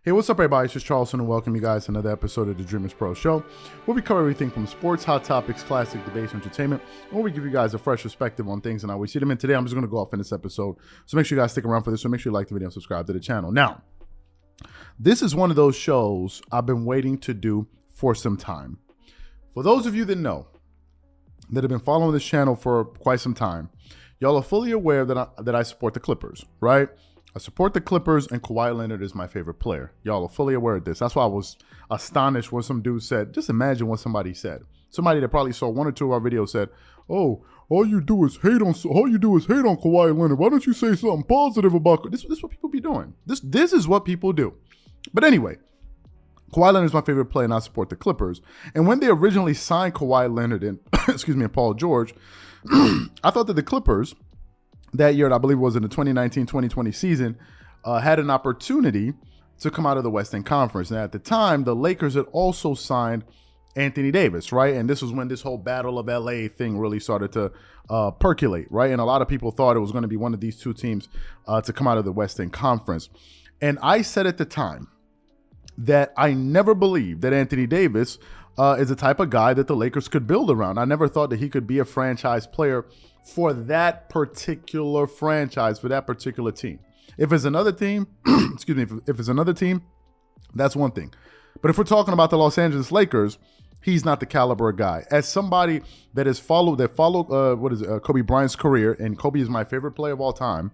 Hey, what's up, everybody? It's just Charleston, and welcome you guys to another episode of the Dreamerspro Show, where we cover everything from sports, hot topics, classic debates, entertainment, where we give you guys a fresh perspective on things and how we see them. And today, I'm just going to go off in this episode, so make sure you guys stick around for this. So make sure you like the video and subscribe to the channel. Now, this is one of those shows I've been waiting to do for some time. For those of you that know, that have been following this channel for quite some time, y'all are fully aware that I support the Clippers, right? I support the Clippers, and Kawhi Leonard is my favorite player. Y'all are fully aware of this. That's why I was astonished when some dude said, just imagine what somebody said. Somebody that probably saw one or two of our videos said, oh, all you do is hate on Kawhi Leonard. Why don't you say something positive about this? This is what people be doing. This is what people do. But anyway, Kawhi Leonard is my favorite player, and I support the Clippers. And when they originally signed Kawhi Leonard and and Paul George, I thought that the Clippers that year, I believe it was in the 2019-2020 season, had an opportunity to come out of the Western Conference. Now, at the time, the Lakers had also signed Anthony Davis, right? And this was when this whole Battle of LA thing really started to percolate, right? And a lot of people thought it was going to be one of these two teams to come out of the Western Conference. And I said at the time that I never believed that Anthony Davis is the type of guy that the Lakers could build around. I never thought that he could be a franchise player for that particular franchise, for that particular team. If it's another team, if it's another team, that's one thing. But if we're talking about the Los Angeles Lakers, he's not the caliber guy. As somebody that has followed Kobe Bryant's career, and Kobe is my favorite player of all time,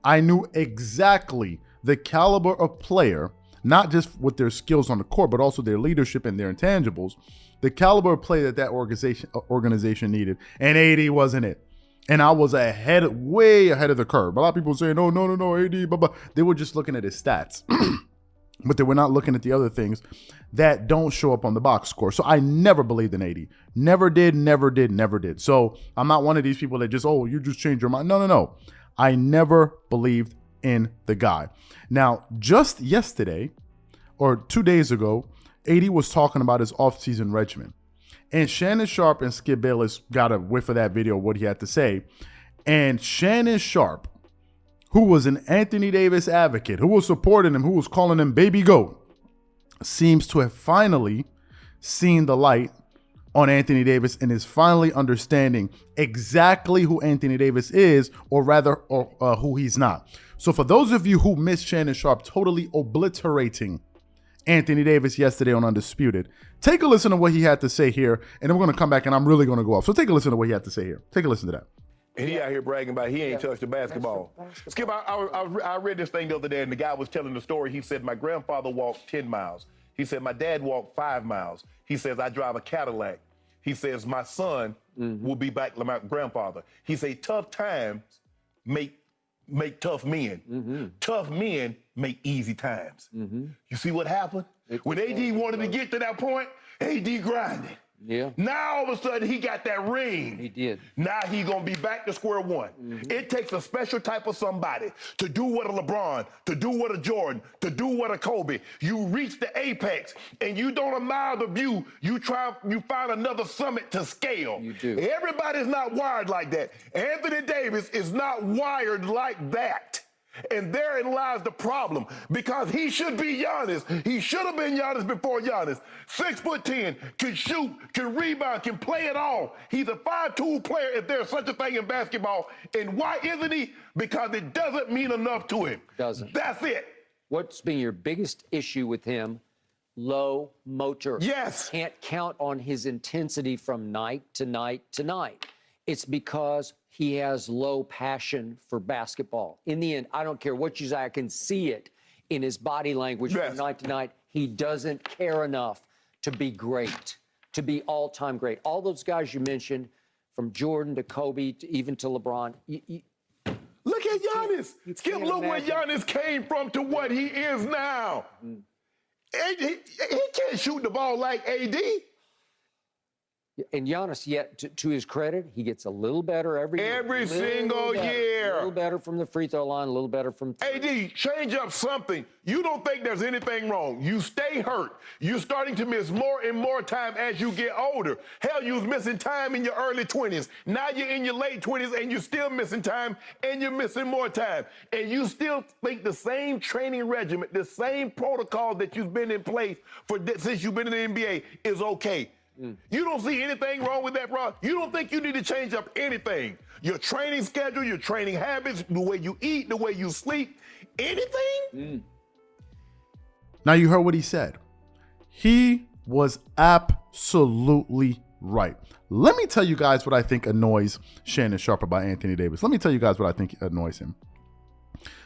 I knew exactly the caliber of player, not just with their skills on the court, but also their leadership and their intangibles, the caliber of play that organization needed. And AD wasn't it. And I was way ahead of the curve. A lot of people saying, no, AD, blah, blah. They were just looking at his stats. But they were not looking at the other things that don't show up on the box score. So I never believed in AD. Never did. So I'm not one of these people that just, you just changed your mind. No. I never believed in the guy. Now, just yesterday or 2 days ago, AD was talking about his offseason regimen. And Shannon Sharpe and Skip Bayless got a whiff of that video, what he had to say. And Shannon Sharpe, who was an Anthony Davis advocate, who was supporting him, who was calling him baby goat, seems to have finally seen the light on Anthony Davis and is finally understanding exactly who Anthony Davis is, or rather, who he's not. So for those of you who missed Shannon Sharpe totally obliterating Anthony Davis yesterday on Undisputed, take a listen to what he had to say here, and then we're going to come back and I'm really going to go off. So take a listen to what he had to say here. Take a listen to that. And he out here bragging about he ain't touched the basketball. Skip, I read this thing the other day, and the guy was telling the story. He said, my grandfather walked 10 miles. He said, my dad walked 5 miles. He says, I drive a Cadillac. He says, my son will be back like my grandfather. He said, tough times make tough men. Tough men make easy times. You see what happened? When AD wanted to get to that point, AD grinded. Yeah. Now all of a sudden he got that ring. He did. Now he gonna be back to square one. It takes a special type of somebody to do what a LeBron, to do what a Jordan, to do what a Kobe. You reach the apex and you don't admire the view. You find another summit to scale. You do. Everybody's not wired like that. Anthony Davis is not wired like that. And therein lies the problem, because he should be Giannis. He should have been Giannis before Giannis. 6'10", can shoot, can rebound, can play it all. He's a 5-tool player if there's such a thing in basketball. And why isn't he? Because it doesn't mean enough to him. Doesn't. That's it. What's been your biggest issue with him? Low motor. Yes. Can't count on his intensity from night to night to night. It's because he has low passion for basketball. In the end, I don't care what you say, I can see it in his body language from night to night. He doesn't care enough to be great, to be all-time great. All those guys you mentioned, from Jordan to Kobe to even to LeBron. Look at Giannis. Skip, look where Giannis came from to what he is now. He can't shoot the ball like AD. And Giannis, yet to his credit, he gets a little better every single year. A little better from the free throw line, a little better from three. AD, change up something. You don't think there's anything wrong. You stay hurt. You're starting to miss more and more time as you get older. Hell, you was missing time in your early 20s. Now you're in your late 20s and you're still missing time and you're missing more time. And you still think the same training regimen, the same protocol that you've been in place since you've been in the NBA is okay. You don't see anything wrong with that, bro. You don't think you need to change up anything. Your training schedule, your training habits, the way you eat, the way you sleep, anything? Now you heard what he said. He was absolutely right. Let me tell you guys what I think annoys Shannon Sharpe about Anthony Davis. Let me tell you guys what I think annoys him.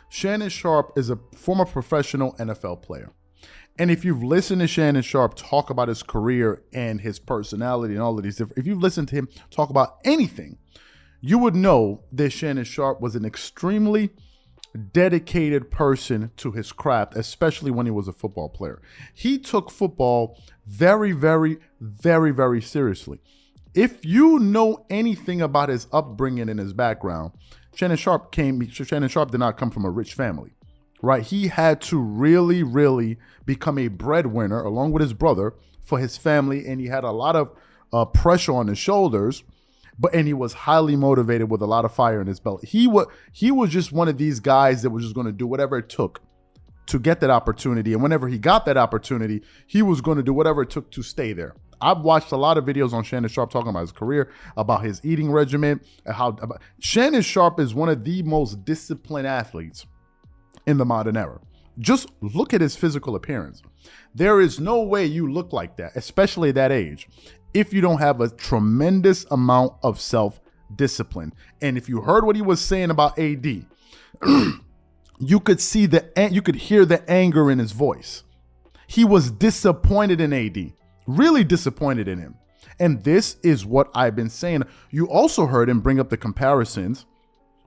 Shannon Sharpe is a former professional NFL player. And if you've listened to Shannon Sharpe talk about his career and his personality and all of these different, if you've listened to him talk about anything, you would know that Shannon Sharpe was an extremely dedicated person to his craft, especially when he was a football player. He took football very, very, very, very seriously. If you know anything about his upbringing and his background, Shannon Sharpe did not come from a rich family. Right, he had to really, really become a breadwinner along with his brother for his family, and he had a lot of pressure on his shoulders. And he was highly motivated with a lot of fire in his belly. He was just one of these guys that was just going to do whatever it took to get that opportunity. And whenever he got that opportunity, he was going to do whatever it took to stay there. I've watched a lot of videos on Shannon Sharpe talking about his career, about his eating regimen, and Shannon Sharpe is one of the most disciplined athletes in the modern era. Just look at his physical appearance. There is no way you look like that, especially at that age, if you don't have a tremendous amount of self-discipline. And if you heard what he was saying about AD, you could hear the anger in his voice. He was disappointed in AD, really disappointed in him. And this is what I've been saying. You also heard him bring up the comparisons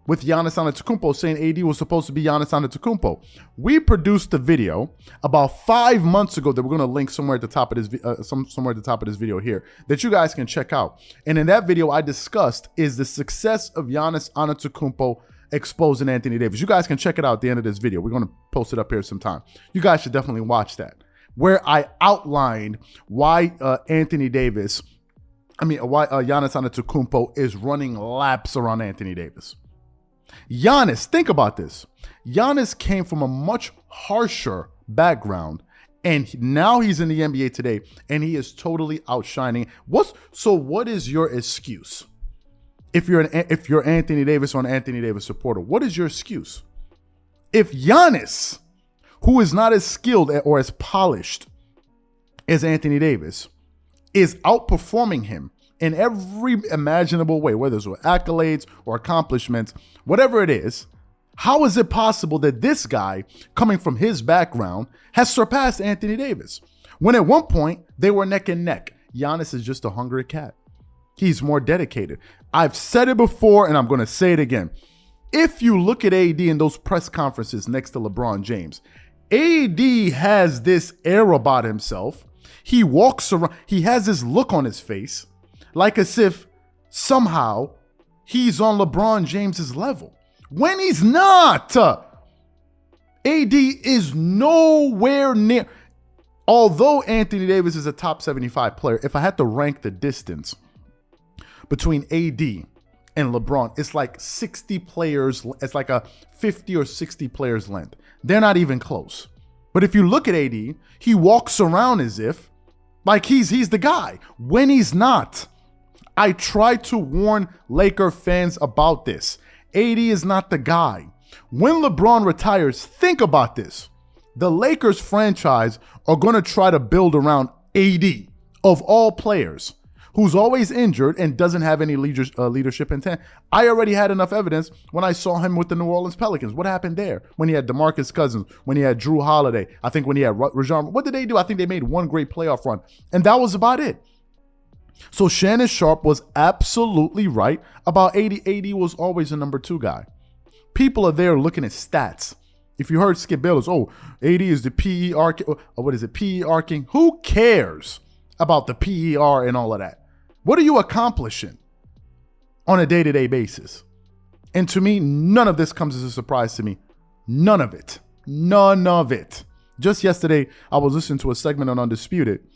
with Giannis Antetokounmpo, saying AD was supposed to be Giannis Antetokounmpo. We produced a video about 5 months ago that we're going to link somewhere at the top of this video here that you guys can check out. And in that video, I discussed is the success of Giannis Antetokounmpo exposing Anthony Davis. You guys can check it out at the end of this video. We're going to post it up here sometime. You guys should definitely watch that, where I outlined why Giannis Antetokounmpo is running laps around Anthony Davis. Giannis, think about this. Giannis came from a much harsher background, and now he's in the NBA today, and he is totally outshining. What is your excuse? If you're Anthony Davis or an Anthony Davis supporter, what is your excuse? If Giannis, who is not as skilled or as polished as Anthony Davis, is outperforming him in every imaginable way, whether it's with accolades or accomplishments, whatever it is, how is it possible that this guy, coming from his background, has surpassed Anthony Davis? When at one point, they were neck and neck. Giannis is just a hungry cat. He's more dedicated. I've said it before, and I'm going to say it again. If you look at AD in those press conferences next to LeBron James, AD has this air about himself. He walks around, he has this look on his face, like as if somehow he's on LeBron James's level, when he's not. AD is nowhere near. Although Anthony Davis is a top 75 player, if I had to rank the distance between AD and LeBron, it's like 60 players. It's like a 50 or 60 players length. They're not even close. But if you look at AD, he walks around as if like he's the guy, when he's not. I try to warn Laker fans about this. AD is not the guy. When LeBron retires, think about this. The Lakers franchise are going to try to build around AD, of all players, who's always injured and doesn't have any leadership intent. I already had enough evidence when I saw him with the New Orleans Pelicans. What happened there? When he had DeMarcus Cousins, when he had Drew Holiday, I think when he had Rajon. What did they do? I think they made one great playoff run, and that was about it. So Shannon Sharpe was absolutely right about AD. AD was always a number 2 guy. People are there looking at stats. If you heard Skip Bayless, AD is the PER, what is it, PER king? Who cares about the PER and all of that? What are you accomplishing on a day-to-day basis? And to me, none of this comes as a surprise to me. None of it. None of it. Just yesterday, I was listening to a segment on Undisputed.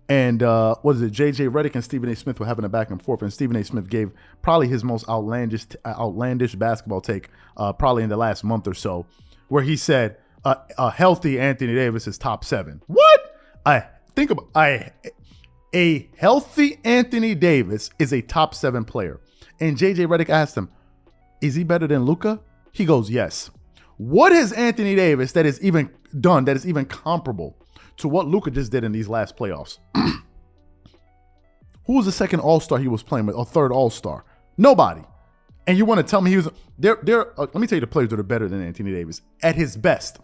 And what is it? JJ Redick and Stephen A. Smith were having a back and forth. And Stephen A. Smith gave probably his most outlandish basketball take probably in the last month or so, where he said a healthy Anthony Davis is top 7. What? A healthy Anthony Davis is a top 7 player. And JJ Redick asked him, is he better than Luka? He goes, yes. What has Anthony Davis that is even done, that is even comparable to what Luka just did in these last playoffs? Who was the second All-Star he was playing with, or third All-Star? Nobody. And you want to tell me he was, let me tell you the players that are better than Anthony Davis at his best.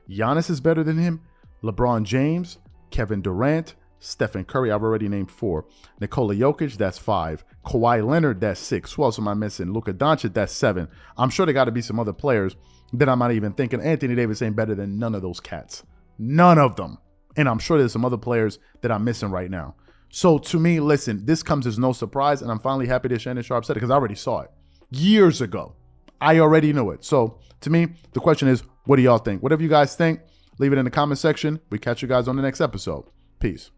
Giannis is better than him. LeBron James, Kevin Durant, Stephen Curry, I've already named 4. Nikola Jokic, that's 5. Kawhi Leonard, that's 6. Who else am I missing? Luka Doncic, that's 7. I'm sure there got to be some other players that I'm not even thinking. Anthony Davis ain't better than none of those cats. None of them. And I'm sure there's some other players that I'm missing right now. So to me, listen, this comes as no surprise, and I'm finally happy that Shannon Sharpe said it because I already saw it years ago. I already knew it. So to me, the question is, what do y'all think? Whatever you guys think, leave it in the comment section. We catch you guys on the next episode. Peace.